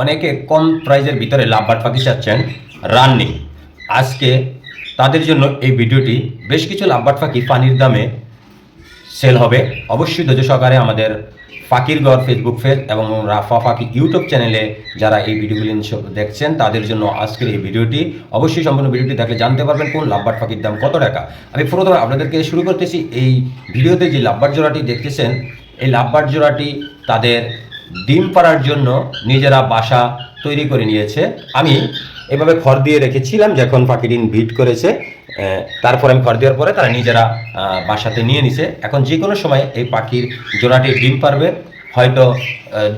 অনেকে কম প্রাইজের ভিতরে লাভবার্ড পাখি চাচ্ছেন রানিং। আজকে তাদের জন্য এই ভিডিওটি। বেশ কিছু লাভবার্ড পাখি পানির দামে সেল হবে। অবশ্যই ধৈর্য সহকারে আমাদের পাখির ঘর ফেসবুক পেজ এবং রাফা পাখি ইউটিউব চ্যানেলে যারা এই ভিডিওগুলি দেখছেন তাদের জন্য আজকের এই ভিডিওটি। অবশ্যই সম্পূর্ণ ভিডিওটি দেখলে জানতে পারবেন কোন লাভবার্ড পাখির দাম কত টাকা। আমি প্রথমে আপনাদেরকে শুরু করতেছি। এই ভিডিওতে যে লাভবার্ড জোড়াটি দেখতেছেন, এই লাভবার্ড জোড়াটি তাদের ডিম পাড়ার জন্য নিজেরা বাসা তৈরি করে নিয়েছে। আমি এভাবে খড় দিয়ে রেখেছিলাম, যখন পাখি ডিম ভিট করেছে তারপর আমি খড় দেওয়ার পরে তারা নিজেরা বাসাতে নিয়ে নিছে। এখন যে কোনো সময় এই পাখির জোড়াটি ডিম পারবে, হয়তো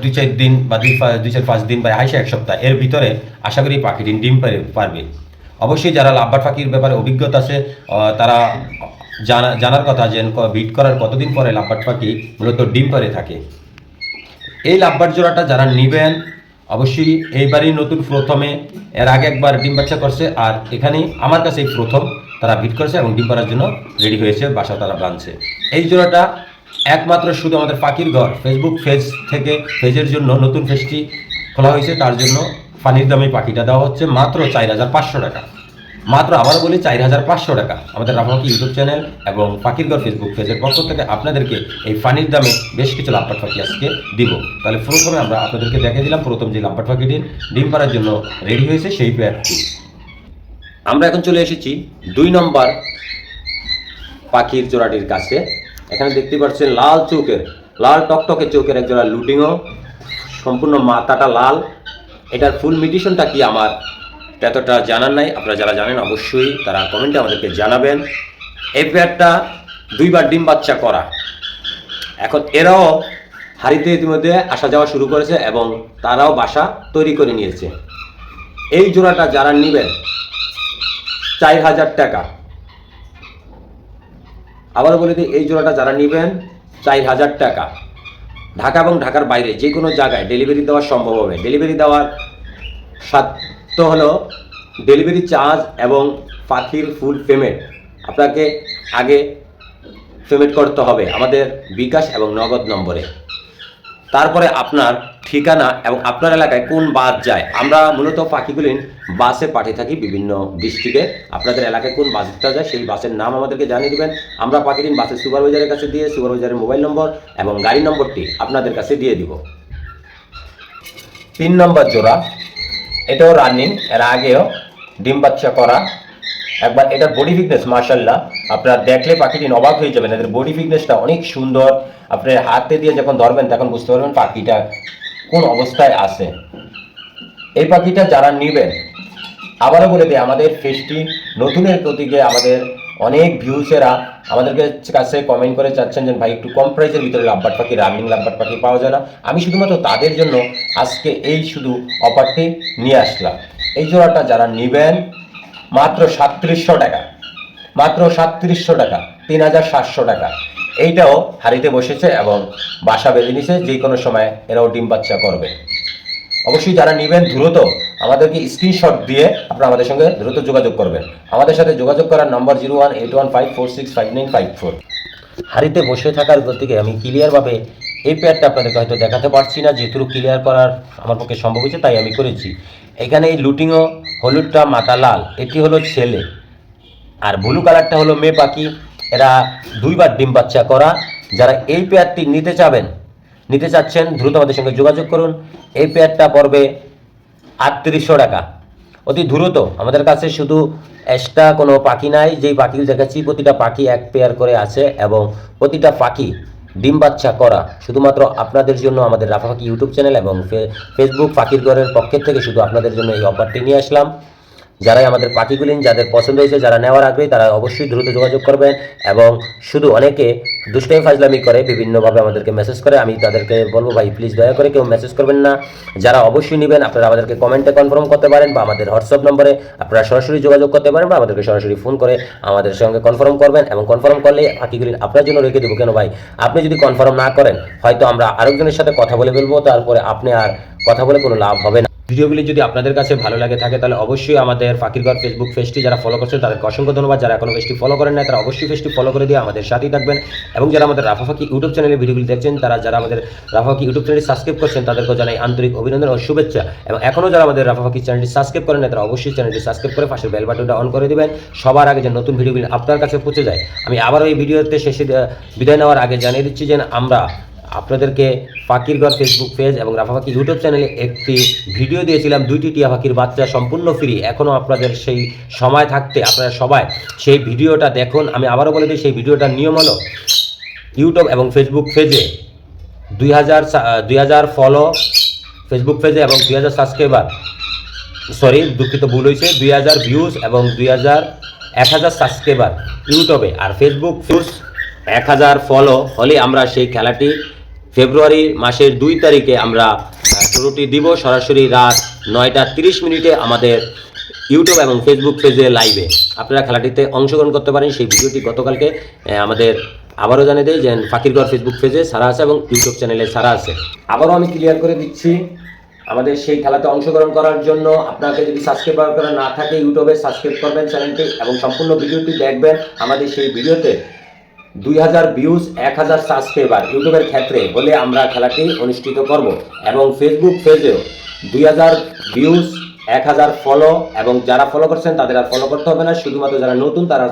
2-4 দিন বা 2-4-5 দিন বা 1 সপ্তাহ এর ভিতরে আশা করি পাখিটি ডিম পারবে। অবশ্যই যারা লাভবার্ড পাখির ব্যাপারে অভিজ্ঞতা আছে তারা জানার কথা যে ভিট করার কতদিন পরে লাভবার্ড পাখি মূলত ডিম পারে থাকে। এই লাভবার্ড জোড়াটা যারা নেবেন অবশ্যই এইবারই নতুন, প্রথমে এর আগে একবার ডিম বাচ্চা করছে, আর এখানেই আমার কাছে এই প্রথম তারা ভিট করেছে এবং ডিম পাড়ার জন্য রেডি হয়েছে, বাসা তারা বাঁধছে। এই জোড়াটা একমাত্র শুধু আমাদের পাখির ঘর ফেসবুক পেজ থেকে, পেজের জন্য নতুন পেজটি খোলা হয়েছে, তার জন্য পানির দামে পাখিটা দেওয়া হচ্ছে মাত্র 4,500 টাকা। মাত্র আবারও বলি 4,500 টাকা। আমাদের রাফা পাখি ইউটিউব চ্যানেল এবং পাখির ঘর ফেসবুক পেজের পক্ষ থেকে আপনাদেরকে এই পানির দামে বেশ কিছু লাভবার্ড পাখি আজকে দিব। তাহলে প্রথমে আমরা আপনাদেরকে দেখে দিলাম প্রথম যে লাভবার্ড পাখিটি ডিম পাড়ার জন্য রেডি হয়েছে সেই পেয়ারটি। আমরা এখন চলে এসেছি 2 নম্বর পাখির জোড়াটির কাছে। এখানে দেখতে পাচ্ছেন লাল চোখের, লাল টকটকে চোখের এক জোড়া লুটিংও, সম্পূর্ণ মাথাটা লাল। এটার ফুল মিউটেশনটা কি আমার এতটা জানার নাই, আপনারা যারা জানেন অবশ্যই তারা কমেন্টে আমাদেরকে জানাবেন। এই পেয়ারটা 2বার ডিম বাচ্চা করা। এখন এরাও হাড়িতে ইতিমধ্যে আসা যাওয়া শুরু করেছে এবং তারাও বাসা তৈরি করে নিয়েছে। এই জোড়াটা যারা নেবেন 4,000 টাকা। আবারও বলে দিই, এই জোড়াটা যারা নেবেন 4,000 টাকা। ঢাকা এবং ঢাকার বাইরে যে কোনো জায়গায় ডেলিভারি দেওয়া সম্ভব হবে। ডেলিভারি দেওয়ার সাধ্য হলো ডেলিভারি চার্জ এবং পাখির ফুল পেমেন্ট আপনাকে আগে পেমেন্ট করতে হবে আমাদের বিকাশ এবং নগদ নম্বরে। তারপরে আপনার ঠিকানা এবং আপনার এলাকায় কোন বাস যায়, আমরা মূলত পাখিগুলি বাসে পাঠিয়ে থাকি বিভিন্ন ডিস্ট্রিক্টে। আপনাদের এলাকায় কোন বাসটা যায় সেই বাসের নাম আমাদেরকে জানিয়ে দেবেন। আমরা পাখিদিন বাসের সুপারভাইজারের কাছে দিয়ে সুপারভাইজারের মোবাইল নম্বর এবং গাড়ি নম্বরটি আপনাদের কাছে দিয়ে দিব। 3 নম্বর জোড়া, এটাও রানিং, এর আগেও ডিম বাচ্চা করা। একবার এটার বডি ফিটনেস মাশাআল্লাহ আপনারা দেখলে পাখিটি অবাক হয়ে যাবেন। এদের বডি ফিটনেসটা অনেক সুন্দর। আপনি হাতে দিয়ে যখন ধরবেন তখন বুঝতে পারবেন পাখিটা কোন অবস্থায় আছে। এই পাখিটা যারা নেবেন, আবারও বলে দিই, আমাদের ফেসটি নতুনের প্রতীকে আমাদের অনেক ভিউসেরা আমাদের কাছে কমেন্ট করে চাচ্ছেন যে ভাই একটু কম প্রাইসের ভিতরে লাভবার্ড পাখি, রানিং লাভবার্ড পাখি পাওয়া যায় না। আমি শুধুমাত্র তাদের জন্য আজকে এই শুধু অফারটি নিয়ে আসলাম। এই জোড়াটা যারা নেবেন মাত্র 3700 টাকা, মাত্র 3700 টাকা, 3,700 টাকা। এইটাও হাড়িতে বসেছে এবং বাসা বেঁধে নিছে, যে কোনো সময় এরাও ডিম বাচ্চা করবে। অবশ্যই যারা নেবেন দ্রুত আমাদেরকে স্ক্রিনশট দিয়ে আপনারা আমাদের সঙ্গে দ্রুত যোগাযোগ করবেন। আমাদের সাথে যোগাযোগ করার নম্বর 018154659554। হাড়িতে বসে থাকার থেকে আমি ক্লিয়ারভাবে এই পেয়ারটা আপনাদেরকে হয়তো দেখাতে পারছি না, যেহেতু ক্লিয়ার করার আমার পক্ষে সম্ভব হয়েছে তাই আমি করেছি। এখানে এই লুটিংও হলুদটা মাথা লাল, এটি হলো ছেলে, আর ব্লু কালারটা হলো মেয়ে পাখি। এরা 2বার ডিম বাচ্চা করা। যারা এই পেয়ারটি নিতে চাচ্ছেন দ্রুত আমাদের সঙ্গে যোগাযোগ করুন। এই পেয়ারটা পড়বে 3800 টাকা। অতি দ্রুত আমাদের কাছে শুধু এক্সট্রা কোনো পাখি নাই, যেই পাখিগুলো দেখাচ্ছি প্রতিটা পাখি এক পেয়ার করে আছে এবং প্রতিটা পাখি ডিম বাচ্চা করা। শুধুমাত্র আপনাদের জন্য আমাদের রাফা পাখি ইউটিউব চ্যানেল এবং ফেসবুক পাখির ঘরের পক্ষের থেকে শুধু আপনাদের জন্য এই অফারটি নিয়ে আসলাম। যারাই আমাদের পাখিগুলি যাদের পছন্দ হয়েছে, যারা নেওয়ার আগ্রহী, তারা অবশ্যই দ্রুত যোগাযোগ করবেন। এবং শুধু অনেকে দুষ্টামি ফাজলামি করে বিভিন্নভাবে আমাদেরকে মেসেজ করে, আমি তাদেরকে বলবো ভাই প্লিজ দয়া করে কেউ মেসেজ করবেন না। যারা অবশ্যই নেবেন আপনারা আমাদেরকে কমেন্টে কনফার্ম করতে পারেন বা আমাদের হোয়াটসঅ্যাপ নম্বরে আপনারা সরাসরি যোগাযোগ করতে পারেন বা আমাদেরকে সরাসরি ফোন করে আমাদের সঙ্গে কনফার্ম করবেন। এবং কনফার্ম করলে পাখিগুলি আপনার জন্য রেখে দেবো। কেন ভাই, আপনি যদি কনফার্ম না করেন হয়তো আমরা আরেকজনের সাথে কথা বলে ফেলবো, তারপরে আপনি আর কথা বলে কোনো লাভ হবে না। ভিডিওগুলি যদি আপনাদের কাছে ভালো লাগে থাকে তাহলে অবশ্যই আমাদের ফাকির ঘর ফেসবুক পেজটি যারা ফলো করছেন তাদেরকে অসংখ্য ধন্যবাদ। যারা এখনো পেজটি ফলো করেন না তারা অবশ্যই পেজটি ফলো করে দিয়ে আমাদের সাথেই থাকবেন। এবং যারা আমাদের রাফা ফাকি ইউটিউব চ্যানেলে ভিডিওগুলি দেখছেন যারা আমাদের রাফা ফাকি ইউটিউব চ্যানেলটি সাবস্ক্রাইব করছেন তাদেরকে জানাই আন্তরিক অভিনন্দন ও শুভেচ্ছা। এবং এখনও যারা আমাদের রাফা ফাকি চ্যানেলটি সাবস্ক্রাইব করেন না তারা অবশ্যই চ্যানেলটি সাবস্ক্রাইব করে পাশের বেল বাটনটা অন করে দিবেন সবার আগে যে নতুন ভিডিওগুলি আপনার কাছে পৌঁছে যায়। আমি আবারও এই ভিডিওতে শেষে বিদায় নেওয়ার আগে জানিয়ে দিচ্ছি যে আমরা আপনাদেরকে ফাকির ঘর ফেসবুক পেজ এবং রাফা ফাকি ইউটিউব চ্যানেলে একটি ভিডিও দিয়েছিলাম 2টি টিয়া পাখির বাচ্চা সম্পূর্ণ ফ্রি। এখনও আপনাদের সেই সময় থাকতে আপনারা সবাই সেই ভিডিওটা দেখুন। আমি আবারও বলে দিই সেই ভিডিওটার নিয়ম হলো ইউটিউব এবং ফেসবুক পেজে 2000 ফলো ফেসবুক পেজে এবং 2000 সাবস্ক্রাইবার, সরি দুঃখিত ভুল হয়েছে, 2000 ভিউজ এবং 1000 সাবস্ক্রাইবার ইউটিউবে, আর ফেসবুক ভিউজ 1000 ফলো হলে আমরা সেই খেলাটি ফেব্রুয়ারি মাসের 2 তারিখে আমরা শুরুটি দিব সরাসরি রাত 9:30 আমাদের ইউটিউব এবং ফেসবুক পেজে লাইভে। আপনারা খেলাটিতে অংশগ্রহণ করতে পারেন। সেই ভিডিওটি গতকালকে আমাদের আবারও জানিয়ে দেয় যে ফাকির ঘর ফেসবুক পেজে ছাড়া আছে এবং ইউটিউব চ্যানেলে ছাড়া আছে। আবারও আমি ক্লিয়ার করে দিচ্ছি, আমাদের সেই খেলাতে অংশগ্রহণ করার জন্য আপনাকে যদি সাবস্ক্রাইব করা না থাকে ইউটিউবে সাবস্ক্রাইব করবেন চ্যানেলটি এবং সম্পূর্ণ ভিডিওটি দেখবেন। আমাদের সেই ভিডিওতে 2000 ভিউজ 1000 সাবস্ক্রাইবার ইউটিউবের ক্ষেত্রে হলে আমরা খেলাটি অনুষ্ঠিত করব এবং ফেসবুক পেজেও 2000 ভিউজ 1000 ফলো, এবং যারা ফলো করছেন তাদের আর ফলো করতে হবে না, শুধুমাত্র যারা নতুন তারা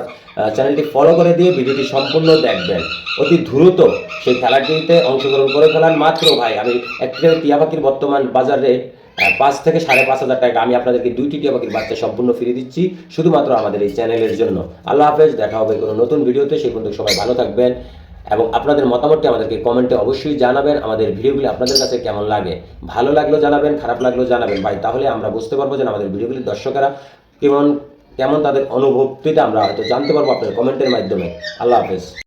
চ্যানেলটি ফলো করে দিয়ে ভিডিওটি সম্পূর্ণ দেখবেন। অতি দ্রুত সেই খেলাটিতে অংশগ্রহণ করে ফেলান। মাত্র ভাই আমি একটি টিয়া পাখির বর্তমান বাজারে 5 থেকে 5,500 টাকা আমি আপনাদেরকে 2টি টিয়া পাখির বাচ্চা সম্পূর্ণ ফ্রি দিচ্ছি শুধুমাত্র আমাদের এই চ্যানেলের জন্য। আল্লাহ হাফেজ, দেখা হবে কোনো নতুন ভিডিওতে। সেই পর্যন্ত সবাই ভালো থাকবেন এবং আপনাদের মতামতটি আমাদেরকে কমেন্টে অবশ্যই জানাবেন। আমাদের ভিডিওগুলি আপনাদের কাছে কেমন লাগে, ভালো লাগলেও জানাবেন, খারাপ লাগলেও জানাবেন ভাই, তাহলে আমরা বুঝতে পারবো যে আমাদের ভিডিওগুলির দর্শকেরা কেমন তাদের অনুভূতিটা আমরা হয়তো জানতে পারবো আপনাদের কমেন্টের মাধ্যমে। আল্লাহ হাফেজ।